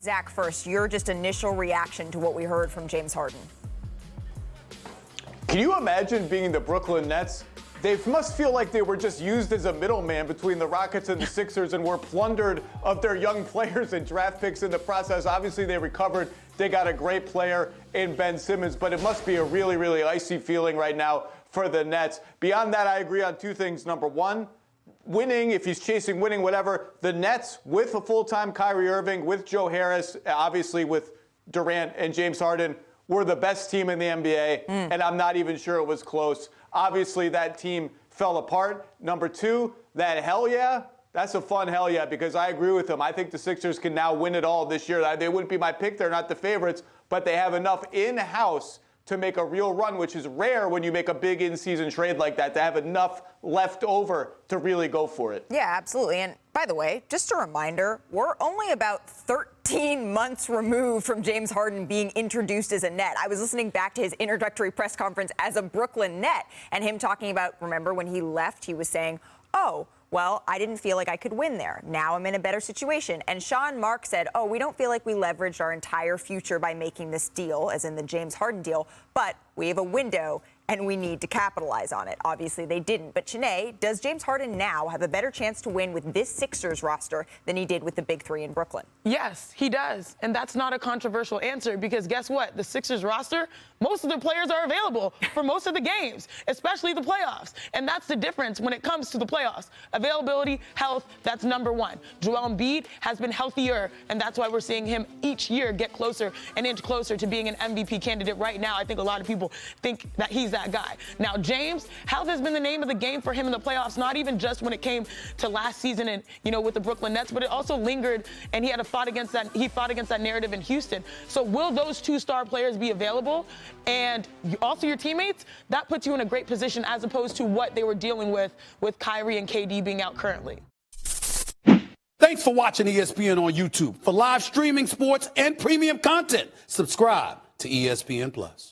Zach, first, your just initial reaction to what we heard from James Harden. Can you imagine being the Brooklyn Nets? They must feel like they were just used as a middleman between the Rockets and the Sixers and were plundered of their young players and draft picks in the process. Obviously, they recovered. They got a great player in Ben Simmons, but it must be a really, really icy feeling right now for the Nets. Beyond that, I agree on two things. Number one, winning, if he's chasing winning, whatever, the Nets with a full-time Kyrie Irving, with Joe Harris, obviously with Durant and James Harden, were the best team in the NBA, and I'm not even sure it was close. Obviously, that team fell apart. Number two, that hell yeah, that's a fun hell yeah, because I agree with him. I think the Sixers can now win it all this year. They wouldn't be my pick. They're not the favorites, but they have enough in-house to make a real run, which is rare when you make a big in-season trade like that, to have enough left over to really go for it. Yeah, absolutely. And by the way, just a reminder, we're only about 13 months removed from James Harden being introduced as a Net. I was listening back to his introductory press conference as a Brooklyn Net and him talking about, remember when he left, he was saying, oh, well, I didn't feel like I could win there. Now I'm in a better situation. And Sean Mark said, oh, we don't feel like we leveraged our entire future by making this deal, as in the James Harden deal, but we have a window and we need to capitalize on it. Obviously, they didn't. But Shanae, does James Harden now have a better chance to win with this Sixers roster than he did with the Big Three in Brooklyn? Yes, he does. And that's not a controversial answer because guess what? The Sixers roster, most of the players are available for most of the games, especially the playoffs. And that's the difference when it comes to the playoffs. Availability, health, that's number one. Joel Embiid has been healthier, and that's why we're seeing him each year get closer and inch closer to being an MVP candidate right now. I think a lot of people think that he's that guy. Now, James, health has been the name of the game for him in the playoffs, not even just when it came to last season and, with the Brooklyn Nets, but it also lingered, and he fought against that narrative in Houston. So will those two star players be available? And also your teammates, that puts you in a great position as opposed to what they were dealing with Kyrie and KD being out currently. Thanks for watching ESPN on YouTube. For live streaming, sports, and premium content, subscribe to ESPN+.